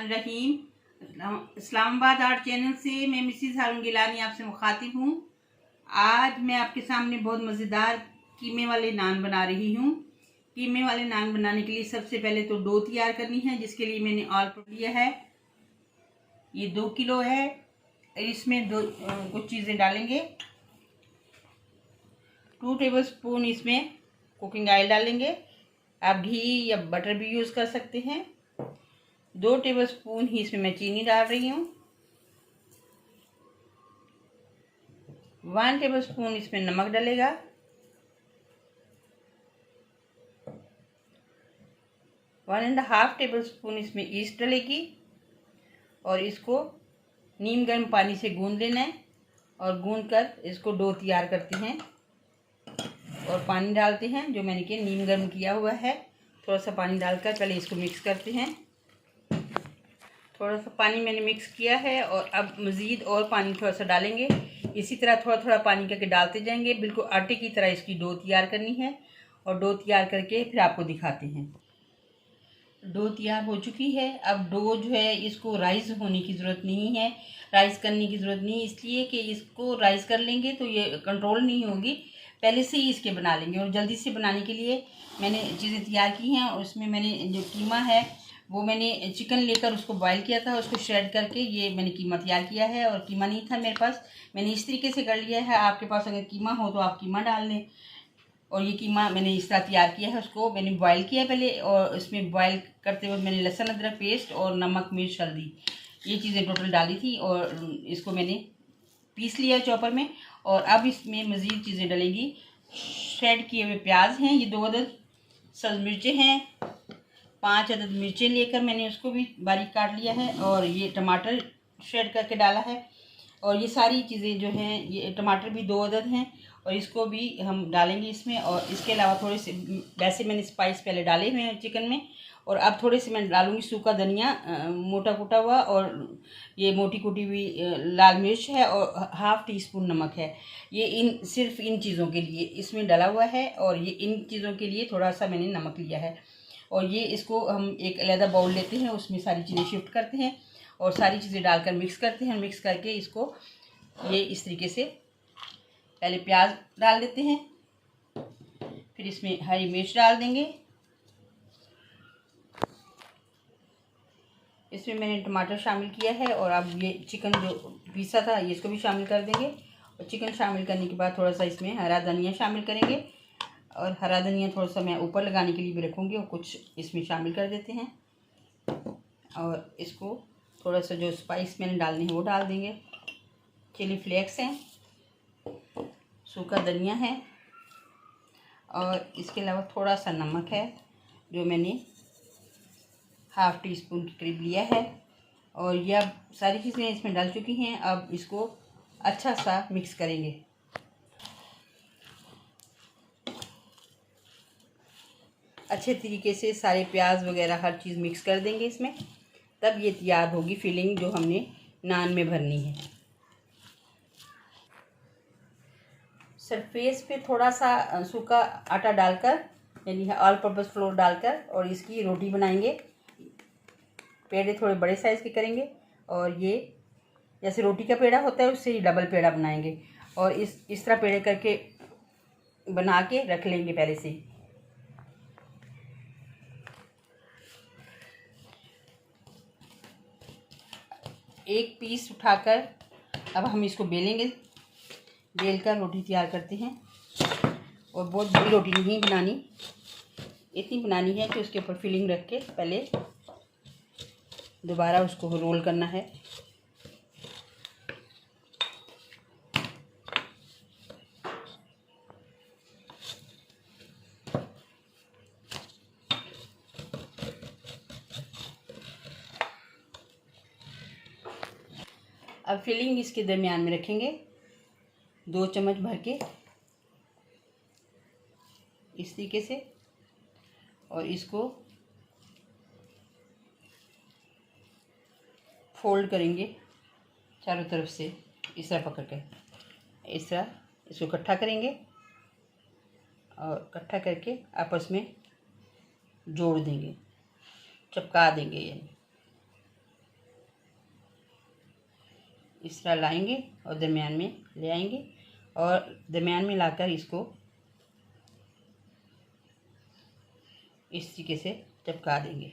बिस्मिल्लाहिर्रहमानिर्रहीम। Islamabad art channel से मैं मिसिस हारून गिलानी आपसे मुखातिब हूँ। आज मैं आपके सामने बहुत मज़ेदार कीमे वाले नान बना रही हूँ। कीमे वाले नान बनाने के लिए सबसे पहले तो डो तैयार करनी है, जिसके लिए मैंने ऑल परोठा लिया है। ये 2 किलो है। इसमें कुछ चीज़ें डालेंगे। 2 टेबलस्पून इसमें कुकिंग ऑयल डालेंगे। आप घी या बटर भी यूज़ कर सकते हैं। 2 टेबलस्पून ही इसमें मैं चीनी डाल रही हूँ। 1 टेबलस्पून इसमें नमक डलेगा। 1.5 टेबलस्पून इसमें ईस्ट डलेगी और इसको नीम गर्म पानी से गूंद लेना है और गूंद कर इसको डो तैयार करते हैं और पानी डालते हैं जो मैंने कि नीम गर्म किया हुआ है। थोड़ा सा पानी डालकर पहले इसको मिक्स करते हैं। थोड़ा सा पानी मैंने मिक्स किया है और अब मज़ीद और पानी थोड़ा सा डालेंगे। इसी तरह थोड़ा थोड़ा पानी करके डालते जाएंगे। बिल्कुल आटे की तरह इसकी डो तैयार करनी है और डो तैयार करके फिर आपको दिखाते हैं। डो तैयार हो चुकी है। अब डो जो है इसको राइस होने की ज़रूरत नहीं है, राइस करने की ज़रूरत नहीं, इसलिए कि इसको राइस कर लेंगे तो ये कंट्रोल नहीं होगी। पहले से ही इसके बना लेंगे और जल्दी से बनाने के लिए मैंने चीज़ें तैयार की हैं। और उसमें मैंने जो कीमा है वो मैंने चिकन लेकर उसको बॉईल किया था, उसको श्रेड करके ये मैंने कीमा तैयार किया है। और कीमा नहीं था मेरे पास, मैंने इस तरीके से कर लिया है। आपके पास अगर कीमा हो तो आप कीमा डाल लें। और ये कीमा मैंने इस तरह तैयार किया है। उसको मैंने बॉईल किया पहले और इसमें बॉईल करते हुए मैंने लहसुन अदरक पेस्ट और नमक मिर्च हल्दी ये चीज़ें टोटल डाली थी और इसको मैंने पीस लिया चॉपर में। और अब इसमें मज़ीद चीज़ें डलेंगी। श्रेड किए हुए प्याज हैं, ये 2 अदद सब्ज़ मिर्चें हैं, 5 अदद मिर्चें लेकर मैंने उसको भी बारीक काट लिया है। और ये टमाटर श्रेड करके डाला है। और ये सारी चीज़ें जो हैं, ये टमाटर भी 2 अदद हैं और इसको भी हम डालेंगे इसमें। और इसके अलावा थोड़े से वैसे मैंने स्पाइस पहले डाले हुए हैं चिकन में। और अब थोड़े से मैं डालूँगी सूखा धनिया मोटा कूटा हुआ, और ये मोटी कुटी हुई लाल मिर्च है और ½ टीस्पून नमक है। ये सिर्फ इन चीज़ों के लिए इसमें डला हुआ है और ये इन चीज़ों के लिए थोड़ा सा मैंने नमक लिया है। और ये इसको हम एक अलग बाउल लेते हैं, उसमें सारी चीज़ें शिफ्ट करते हैं और सारी चीज़ें डालकर मिक्स करते हैं। मिक्स करके इसको ये इस तरीके से पहले प्याज डाल देते हैं, फिर इसमें हरी मिर्च डाल देंगे। इसमें मैंने टमाटर शामिल किया है और अब ये चिकन जो पीसा था ये इसको भी शामिल कर देंगे। और चिकन शामिल करने के बाद थोड़ा सा इसमें हरा धनिया शामिल करेंगे। और हरा धनिया थोड़ा सा मैं ऊपर लगाने के लिए भी रखूँगी और कुछ इसमें शामिल कर देते हैं। और इसको थोड़ा सा जो स्पाइस मैंने डालने हैं वो डाल देंगे। चिली फ्लेक्स हैं, सूखा धनिया है और इसके अलावा थोड़ा सा नमक है जो मैंने ½ टीस्पून के करीब लिया है। और ये अब सारी चीज़ें इसमें डाल चुकी हैं। अब इसको अच्छा सा मिक्स करेंगे। अच्छे तरीके से सारे प्याज वगैरह हर चीज़ मिक्स कर देंगे इसमें, तब ये तैयार होगी फिलिंग जो हमने नान में भरनी है। सरफेस पे थोड़ा सा सूखा आटा डालकर यानी ऑल पर्पस फ्लोर डालकर और इसकी रोटी बनाएंगे। पेड़े थोड़े बड़े साइज़ के करेंगे और ये जैसे रोटी का पेड़ा होता है उससे ही डबल पेड़ा बनाएंगे। और इस तरह पेड़े करके बना के रख लेंगे पहले से ही। एक पीस उठाकर अब हम इसको बेलेंगे। बेलकर रोटी तैयार करते हैं। और बहुत बड़ी रोटी नहीं बनानी, इतनी बनानी है कि उसके ऊपर फिलिंग रख के पहले दोबारा उसको रोल करना है। अब फिलिंग इसके दरमियान में रखेंगे 2 चम्मच भर के इस तरीके से। और इसको फोल्ड करेंगे चारों तरफ से इस तरह पकड़ के, इस तरह इसको इकट्ठा करेंगे और इकट्ठा करके आपस में जोड़ देंगे, चिपका देंगे। यानी इस तरह लाएंगे और दरमियान में ले आएंगे और दरमियान में लाकर इसको इस तरीके से चिपका देंगे।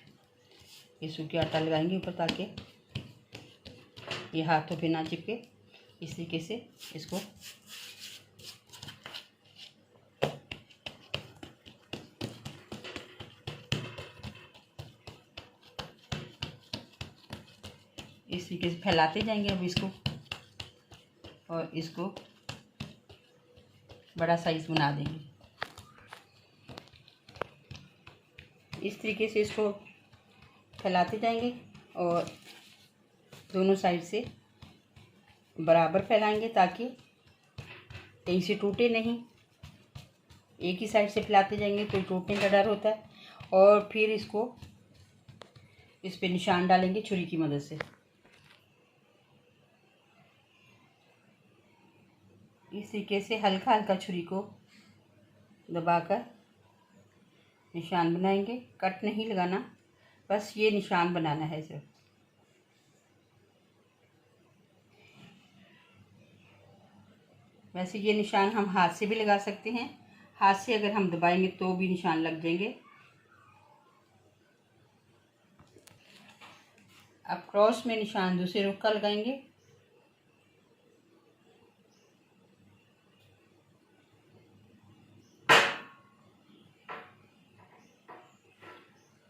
ये सूखा आटा लगाएंगे ऊपर ताकि ये हाथों पे ना चिपके। इस तरीके से इसको इस तरीके से फैलाते जाएंगे अब इसको, और इसको बड़ा साइज बना देंगे। इस तरीके से इसको फैलाते जाएंगे और दोनों साइड से बराबर फैलाएंगे ताकि कहीं से टूटे नहीं। एक ही साइड से फैलाते जाएंगे तो टूटने का डर होता है। और फिर इसको इस पे निशान डालेंगे छुरी की मदद से। इस तरीके से हल्का हल्का छुरी को दबाकर निशान बनाएंगे। कट नहीं लगाना, बस ये निशान बनाना है सिर्फ। वैसे ये निशान हम हाथ से भी लगा सकते हैं। हाथ से अगर हम दबाएंगे तो भी निशान लग जाएंगे। अब क्रॉस में निशान दूसरे रुख का लगाएंगे।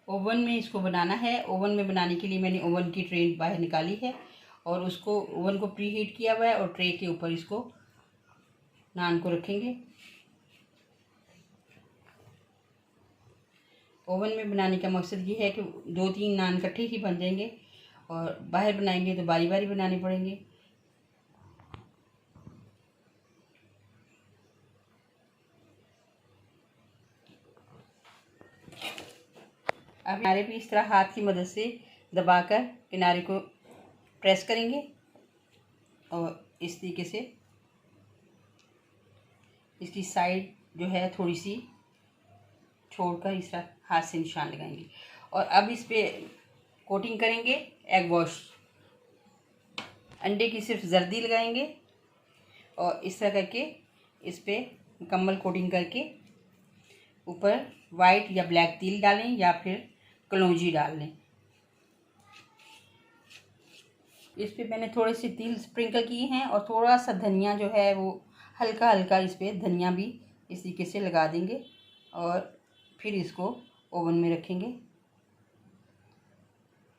ओवन में इसको बनाना है। ओवन में बनाने के लिए मैंने ओवन की ट्रे बाहर निकाली है और उसको ओवन को प्री हीट किया हुआ है और ट्रे के ऊपर इसको नान को रखेंगे। ओवन में बनाने का मकसद ये है कि 2-3 नान इकट्ठे ही बन जाएंगे, और बाहर बनाएंगे तो बारी बारी बनाने पड़ेंगे। अब किनारे भी इस तरह हाथ की मदद से दबाकर किनारे को प्रेस करेंगे और इस तरीके से इसकी साइड जो है थोड़ी सी छोड़कर इस तरह हाथ से निशान लगाएंगे। और अब इस पे कोटिंग करेंगे एग वॉश। अंडे की सिर्फ जर्दी लगाएंगे और इस तरह करके इस पे मुकम्मल कोटिंग करके ऊपर वाइट या ब्लैक तिल डालें या फिर कलौंजी डाल लें। इस पे मैंने थोड़े से तिल स्प्रिंकल किए हैं और थोड़ा सा धनिया जो है वो हल्का हल्का इस पे धनिया भी इस तरीके से लगा देंगे और फिर इसको ओवन में रखेंगे।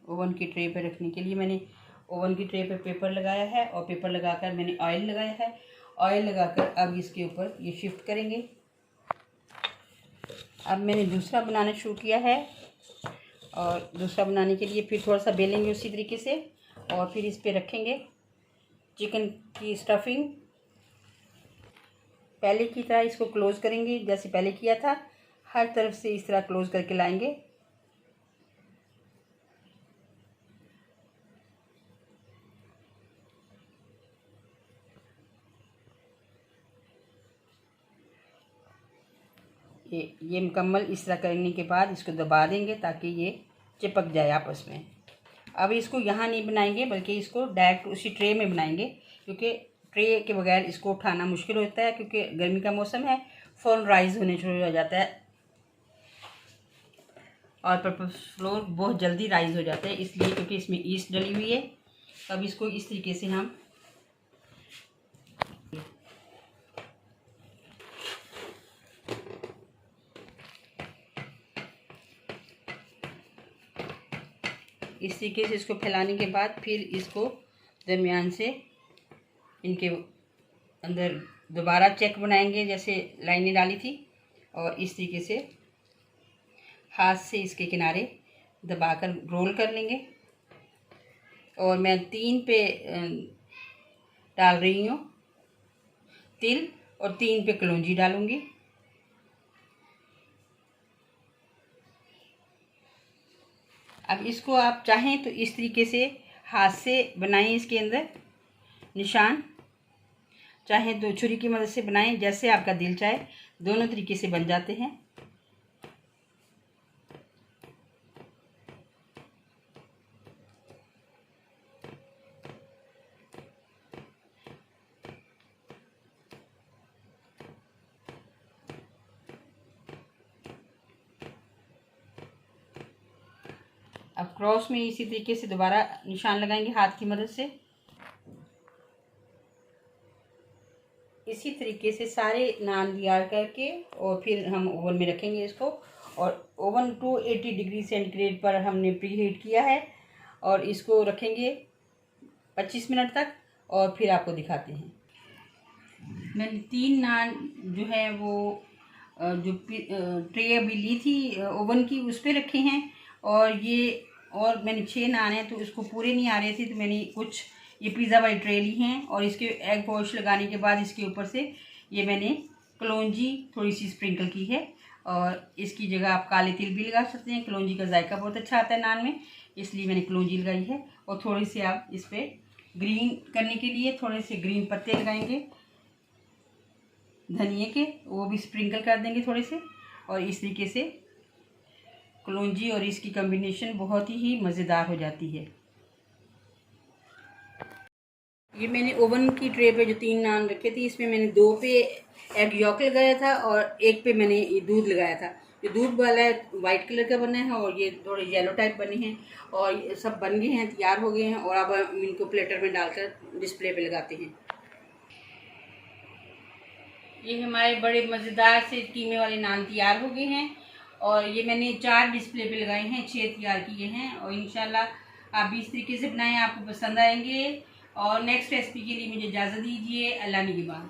ओवन की ट्रे पे रखने के लिए मैंने ओवन की ट्रे पे पेपर लगाया है और पेपर लगाकर मैंने ऑयल लगाया है। ऑयल लगाकर अब इसके ऊपर ये शिफ्ट करेंगे। अब मैंने दूसरा बनाना शुरू किया है और दूसरा बनाने के लिए फिर थोड़ा सा बेलेंगे उसी तरीके से और फिर इस पे रखेंगे चिकन की स्टफिंग। पहले की तरह इसको क्लोज़ करेंगे जैसे पहले किया था, हर तरफ से इस तरह क्लोज़ करके लाएंगे। ये मुकम्मल इस तरह करने के बाद इसको दबा देंगे ताकि ये चिपक जाए आपस में। अब इसको यहाँ नहीं बनाएंगे बल्कि इसको डायरेक्ट उसी ट्रे में बनाएंगे, क्योंकि ट्रे के बगैर इसको उठाना मुश्किल होता है, क्योंकि गर्मी का मौसम है, फ़ौरन राइज़ होने शुरू हो जाता है और पर्पस फ्लोर बहुत जल्दी राइज़ हो जाता है, इसलिए क्योंकि इसमें ईस्ट डली हुई है। अब इसको इस तरीके से हम इस तरीके से इसको फैलाने के बाद फिर इसको दरमियान से इनके अंदर दोबारा चेक बनाएंगे जैसे लाइनें डाली थी, और इस तरीके से हाथ से इसके किनारे दबाकर रोल कर लेंगे। और मैं 3 पे डाल रही हूँ तिल और 3 पे कलौंजी डालूँगी। अब इसको आप चाहें तो इस तरीके से हाथ से बनाएं, इसके अंदर निशान, चाहें तो छुरी की मदद से बनाएं, जैसे आपका दिल चाहे, दोनों तरीके से बन जाते हैं। अब क्रॉस में इसी तरीके से दोबारा निशान लगाएंगे हाथ की मदद से। इसी तरीके से सारे नान तैयार करके और फिर हम ओवन में रखेंगे इसको। और ओवन 280 डिग्री सेंटीग्रेड पर हमने प्री हीट किया है और इसको रखेंगे 25 मिनट तक और फिर आपको दिखाते हैं। मैंने 3 नान जो है वो जो ट्रे अभी ली थी ओवन की उस पर रखे हैं और मैंने 6 नान हैं तो उसको पूरे नहीं आ रहे थे तो मैंने कुछ ये पिज़्ज़ा वाली ट्रे ली हैं और इसके एग वॉश लगाने के बाद इसके ऊपर से ये मैंने कलौंजी थोड़ी सी स्प्रिंकल की है और इसकी जगह आप काले तिल भी लगा सकते हैं। कलौंजी का जायका बहुत अच्छा आता है नान में, इसलिए मैंने कलौंजी लगाई है। और थोड़ी सी आप इस पर ग्रीन करने के लिए थोड़े से ग्रीन पत्ते लगाएंगे धनिए के, वो भी स्प्रिंकल कर देंगे थोड़े से। और इस तरीके से कलौंजी और इसकी कॉम्बिनेशन बहुत ही मज़ेदार हो जाती है। ये मैंने ओवन की ट्रे पे जो 3 नान रखे थे इसमें मैंने 2 पे एग यॉक लगाया था और 1 पे मैंने ये दूध लगाया था। जो दूध वाला है वाइट कलर का बना है और ये थोड़े येलो टाइप बने हैं और ये सब बन गए हैं, तैयार हो गए हैं। और अब हम इनको प्लेटर में डालकर डिस्प्ले पे लगाते हैं। ये हमारे बड़े मज़ेदार से कीमे वाले नान तैयार हो गए हैं और ये मैंने 4 डिस्प्ले पे लगाए हैं, 6 तैयार किए हैं। और इंशाल्लाह आप भी इस तरीके से बनाएं, आपको पसंद आएंगे। और नेक्स्ट रेसिपी के लिए मुझे इजाज़त दीजिए। अल्लाह निगहबान।